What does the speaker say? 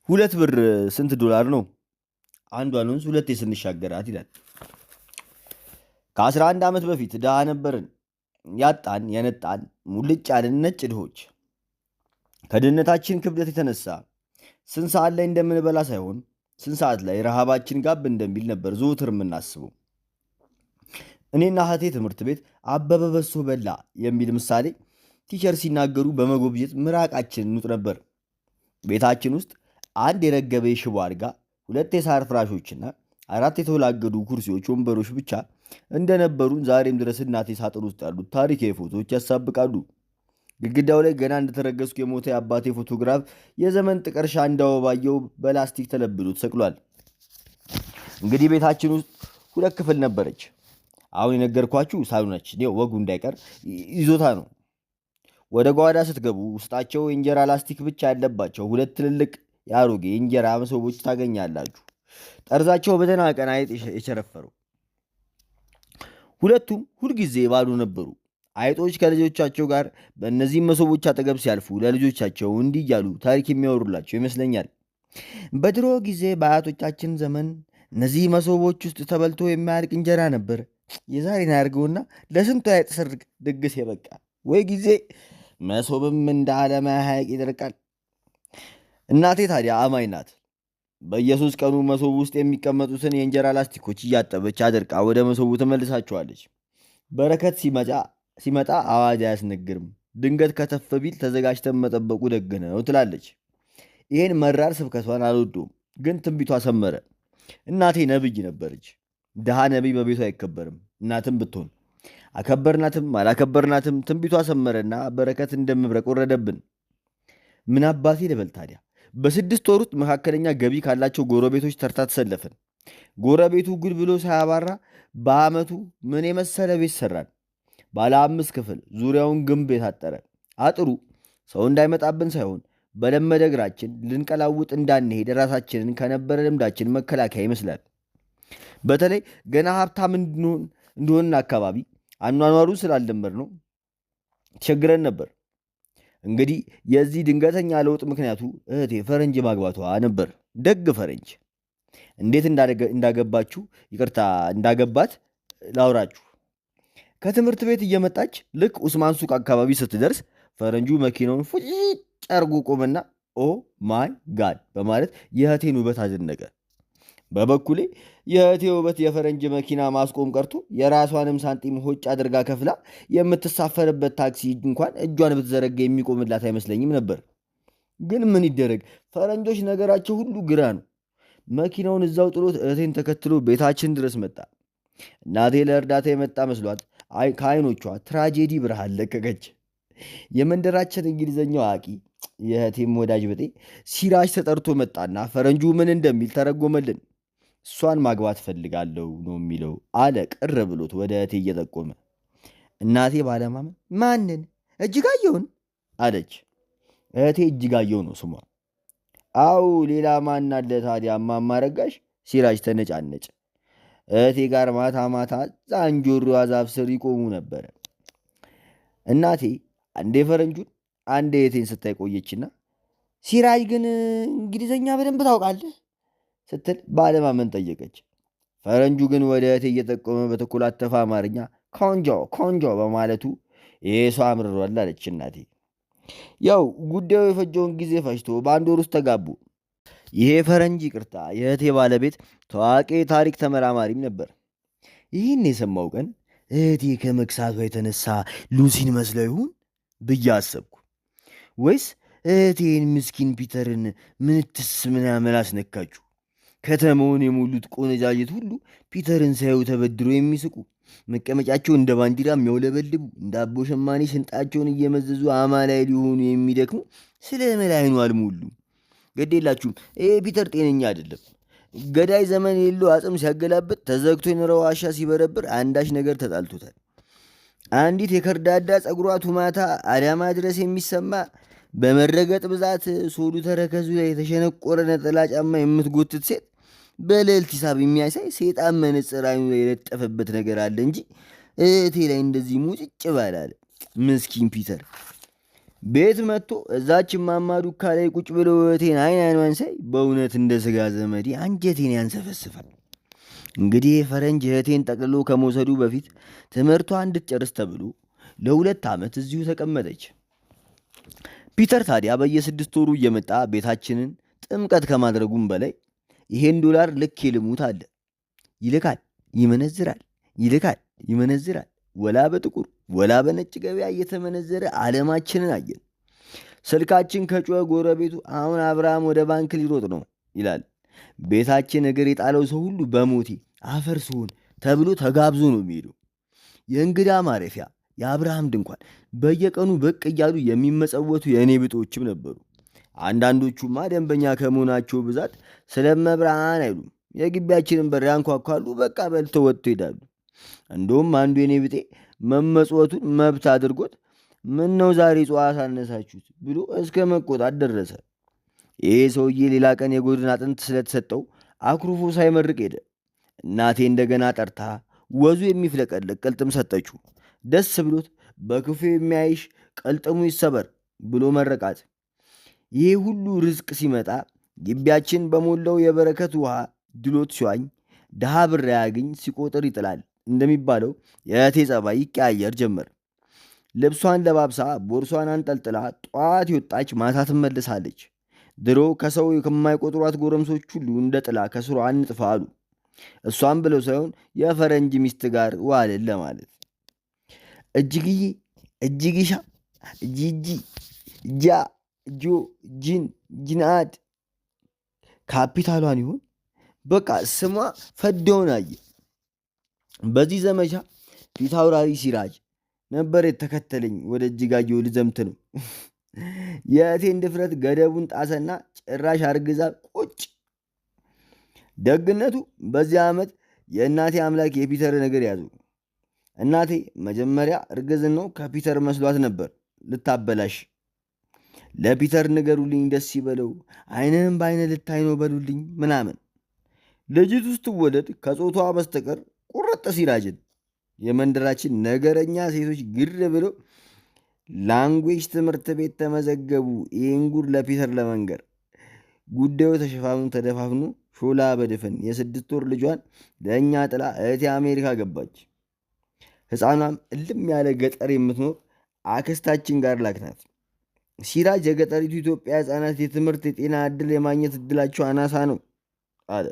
ሁለት ብር ስንት ዶላር ነው? አንዷን ወንዝ ሁለቴ ስንሻገራት ይላል። ከ11 ዓመት በፊት ድሃ ነበርን። ያጣን የነጣን ሙልጭ ያልን ነጭ ድሆች። ከድህነታችን ክብደት የተነሳ ስንት ሰዓት ላይ እንደምንበላ ሳይሆን ስንት ሰዓት ላይ ረሃባችን ጋብ እንደሚል ነበር ዘወትር የምናስበው። እኔና እህቴ ትምህርት ቤት አበበ በሶ በላ የሚል ምሳሌ ቲቸር ሲናገሩ በመጎብኘት ምራቃችን እንውጥ ነበር። ቤታችን ውስጥ አንድ የረገበ የሽቦ አልጋ፣ ሁለት የሳር ፍራሾችና አራት የተወላገዱ ኩርሲዎች፣ ወንበሮች ብቻ እንደነበሩን ዛሬም ድረስ እናቴ ሳጥን ውስጥ ያሉት ታሪካዊ ፎቶዎች ያሳብቃሉ። ግድግዳው ላይ ገና እንደተረገዝኩ የሞተ የአባቴ ፎቶግራፍ የዘመን ጥቀርሻ እንዳወባየው በላስቲክ ተለብዶ ተሰቅሏል። እንግዲህ ቤታችን ውስጥ ሁለት ክፍል ነበረች። አሁን የነገርኳችሁ ሳሎናችን ወጉ እንዳይቀር ይዞታ ነው። ወደ ጓዳ ስትገቡ ውስጣቸው የእንጀራ ላስቲክ ብቻ ያለባቸው ሁለት ትልልቅ የአሮጌ የእንጀራ መሶቦች ታገኛላችሁ። ጠርዛቸው በደህና ቀን አይጥ የቸረፈረው። ሁለቱም ሁልጊዜ ባዶ ነበሩ። አይጦች ከልጆቻቸው ጋር በእነዚህ መሶቦች አጠገብ ሲያልፉ ለልጆቻቸው እንዲህ እያሉ ታሪክ የሚያወሩላቸው ይመስለኛል። በድሮ ጊዜ በአያቶቻችን ዘመን እነዚህ መሶቦች ውስጥ ተበልቶ የማያልቅ እንጀራ ነበር። የዛሬን አያርገውና ለስንቱ አይጥ ሰርግ ድግስ የበቃ ወይ ጊዜ። መሶብም እንደ ዓለማ ሐይቅ ይደርቃል። እናቴ ታዲያ አማኝ ናት። በየሶስት ቀኑ መሶብ ውስጥ የሚቀመጡትን የእንጀራ ላስቲኮች እያጠበች አድርቃ ወደ መሶቡ ትመልሳቸዋለች። በረከት ሲመጣ አዋጅ አያስነግርም፣ ድንገት ከተፍ ቢል ተዘጋጅተን መጠበቁ ደግ ነው ትላለች። ይህን መራር ስብከቷን አልወደውም፣ ግን ትንቢቷ ሰመረ። እናቴ ነብይ ነበረች። ድሃ ነቢይ በቤቱ አይከበርም። እናትም ብትሆን አከበርናትም አላከበርናትም ትንቢቷ ሰመረና በረከት እንደመብረቅ ወረደብን። ምን አባቴ ልበል ታዲያ። በ6 ወር ውስጥ መካከለኛ ገቢ ካላቸው ጎረቤቶች ተርታ ተሰለፍን። ጎረቤቱ ጉድ ብሎ ሳያባራ በዓመቱ ምን የመሰለ ቤት ሰራን። ባለ 5 ክፍል ዙሪያውን ግንብ የታጠረ። አጥሩ ሰው እንዳይመጣብን ሳይሆን በለመደ እግራችን ልንቀላውጥ እንዳንሄድ ራሳችንን ከነበረ ልምዳችን መከላከያ ይመስላል። በተለይ ገና ሀብታም እንደሆንን አካባቢ አኗኗሩ ስላልለመድ ነው ተቸግረን ነበር። እንግዲህ የዚህ ድንገተኛ ለውጥ ምክንያቱ እህቴ ፈረንጅ ማግባቷ ነበር። ደግ ፈረንጅ። እንዴት እንዳገባት ላውራችሁ። ከትምህርት ቤት እየመጣች ልክ ኡስማን ሱቅ አካባቢ ስትደርስ ፈረንጁ መኪናውን ፉጭ አርጎ ቆመና ኦ ማይ ጋድ በማለት የእህቴን ውበት አደነቀ። በበኩሌ የእህቴ ውበት የፈረንጅ መኪና ማስቆም ቀርቶ የራሷንም ሳንቲም ሆጭ አድርጋ ከፍላ የምትሳፈርበት ታክሲ እንኳን እጇን ብትዘረጋ የሚቆምላት አይመስለኝም ነበር። ግን ምን ይደረግ፣ ፈረንጆች ነገራቸው ሁሉ ግራ ነው። መኪናውን እዛው ጥሎት እህቴን ተከትሎ ቤታችን ድረስ መጣ። እናቴ ለእርዳታ የመጣ መስሏት ከዓይኖቿ ትራጄዲ ብርሃን ለቀቀች። የመንደራችን እንግሊዘኛው አዋቂ የእህቴም ወዳጅ ብጤ ሲራጅ ተጠርቶ መጣና ፈረንጁ ምን እንደሚል ተረጎመልን። እሷን ማግባት ፈልጋለሁ ነው የሚለው አለ ቅር ብሎት ወደ እህቴ እየጠቆመ። እናቴ ባለማመን ማንን? እጅጋየውን አለች። እህቴ እጅጋየው ነው ስሟ። አው ሌላ ማን አለ ታዲያ? እማማ ረጋሽ። ሲራጅ ተነጫነጭ። እህቴ ጋር ማታ ማታ ዛንጆሮዋ ዛፍ ስር ይቆሙ ነበረ። እናቴ አንዴ ፈረንጁን አንዴ እህቴን ስታይ ቆየችና ሲራጅ ግን እንግሊዘኛ በደንብ ታውቃለህ ስትል ባለማመን ጠየቀች። ፈረንጁ ግን ወደ እህቴ እየጠቆመ በተኮላተፈ አማርኛ ኮንጆ በማለቱ ይሄ ሰው አምርሯል አለች እናቴ። ያው ጉዳዩ የፈጀውን ጊዜ ፈጅቶ በአንድ ወር ውስጥ ተጋቡ። ይሄ ፈረንጅ ይቅርታ የእህቴ ባለቤት ታዋቂ ታሪክ ተመራማሪም ነበር። ይህን የሰማው ቀን እህቴ ከመክሳቷ የተነሳ ሉሲን መስለው ይሁን ብዬ አሰብኩ። ወይስ እህቴን ምስኪን ፒተርን ምንትስ ምናምን አስነካችሁ? ከተማውን የሞሉት ቆነጃጀት ሁሉ ፒተርን ሳዩ ተበድሮ የሚስቁ፣ መቀመጫቸው እንደ ባንዲራ የሚያውለበልቡ፣ እንደ አቦ ሸማኔ ሽንጣቸውን እየመዘዙ አማላይ ሊሆኑ የሚደክሙ ስለ መላይኑ አልሞሉም። ገዴላችሁም ይሄ ፒተር ጤነኛ አይደለም። ገዳይ ዘመን የሌለው አጽም ሲያገላብጥ፣ ተዘግቶ የኖረ ዋሻ ሲበረብር አንዳች ነገር ተጣልቶታል። አንዲት የከርዳዳ ጸጉሯ ቱማታ አዳማ ድረስ የሚሰማ በመረገጥ ብዛት ሶሉ ተረከዙ ላይ የተሸነቆረ ነጠላ ጫማ የምትጎትት ሴት በልዕልት ሂሳብ የሚያሳይ ሴጣን መነጽር አይኑ ላይ የለጠፈበት ነገር አለ እንጂ እህቴ ላይ እንደዚህ ሙጭጭ ባላለ። ምስኪን ፒተር ቤት መጥቶ እዛች እማማ ዱካ ላይ ቁጭ ብሎ እህቴን አይን አይኗን ሳይ በእውነት እንደ ስጋ ዘመዴ አንጀቴን ያንሰፈስፋል። እንግዲህ ፈረንጅ እህቴን ጠቅልሎ ከመውሰዱ በፊት ትምህርቷ እንድትጨርስ ተብሎ ለ2 ዓመት እዚሁ ተቀመጠች። ፒተር ታዲያ በየ6 ወሩ እየመጣ ቤታችንን ጥምቀት ከማድረጉም በላይ ይሄን ዶላር ልክ ልሙት አለ። ይልካል፣ ይመነዝራል፣ ይልካል፣ ይመነዝራል። ወላ በጥቁር ወላ በነጭ ገበያ እየተመነዘረ ዓለማችንን አየን። ስልካችን ከጮኸ ጎረቤቱ አሁን አብርሃም ወደ ባንክ ሊሮጥ ነው ይላል። ቤታችን እግር የጣለው ሰው ሁሉ በሞቴ አፈር ስሆን ተብሎ ተጋብዞ ነው የሚሄደው። የእንግዳ ማረፊያ የአብርሃም ድንኳን በየቀኑ ብቅ እያሉ የሚመጸወቱ የእኔ ብጦችም ነበሩ። አንዳንዶቹማ ደንበኛ ከመሆናቸው ብዛት ስለመብርሃን አይሉም። የግቢያችንን በር ያንኳኳሉ፣ በቃ በልተው ወጥቶ ይሄዳሉ። እንደውም አንዱ የኔ ብጤ መመጽወቱን መብት አድርጎት ምን ነው ዛሬ ጽዋት አነሳችሁት ብሎ እስከ መቆጣት ደረሰ። ይሄ ሰውዬ ሌላ ቀን የጎድን አጥንት ስለተሰጠው አኩርፎ ሳይመርቅ ሄደ። እናቴ እንደገና ጠርታ ወዙ የሚፍለቀለቅ ቅልጥም ሰጠችው። ደስ ብሎት በክፉ የሚያይሽ ቅልጥሙ ይሰበር ብሎ መረቃት። ይሄ ሁሉ ርዝቅ ሲመጣ ግቢያችን በሞላው የበረከት ውሃ ድሎት ሲዋኝ ድሃ ብር ያግኝ ሲቆጥር ይጥላል እንደሚባለው የእህቴ ጸባይ ይቀያየር ጀመር። ልብሷን ለባብሳ ቦርሷን አንጠልጥላ ጠዋት የወጣች ማታ ትመልሳለች። ድሮ ከሰው ከማይቆጥሯት ጎረምሶች ሁሉ እንደ ጥላ ከስሯ አንጥፋ አሉ። እሷም ብለው ሳይሆን የፈረንጅ ሚስት ጋር ዋልን ለማለት። እጅግዬ፣ እጅግሻ፣ ጂጂ፣ ጃ፣ ጆ፣ ጂን፣ ጂናድ ካፒታሏን ይሁን በቃ ስሟ ፈደውን አየ። በዚህ ዘመቻ ፊት አውራሪ ሲራጅ ነበር የተከተለኝ። ወደ እጅጋየሁ ልዘምት ነው። የእቴን ድፍረት ገደቡን ጣሰና ጭራሽ አርግዛ ቁጭ። ደግነቱ በዚህ ዓመት የእናቴ አምላክ የፒተር ነገር ያዙ። እናቴ መጀመሪያ እርግዝናው ከፒተር መስሏት ነበር ልታበላሽ። ለፒተር ንገሩልኝ፣ ደስ ይበለው፣ አይንህም በአይነ ልታይ ነው በሉልኝ ምናምን። ልጅቱ ስትወለድ ከጾቷ በስተቀር ቁርጥ ሲራጅን የመንደራችን ነገረኛ ሴቶች ግር ብለው ላንጉዌጅ ትምህርት ቤት ተመዘገቡ። ይህን ጉድ ለፒተር ለመንገር ጉዳዩ ተሸፋፍኖ ተደፋፍኖ ሾላ በድፍን የ6 ወር ልጇን ለእኛ ጥላ እህቴ አሜሪካ ገባች። ሕፃኗም እልም ያለ ገጠር የምትኖር አክስታችን ጋር ላክናት። ሲራጅ የገጠሪቱ ኢትዮጵያ ሕፃናት የትምህርት የጤና ዕድል የማግኘት ዕድላቸው አናሳ ነው አለ።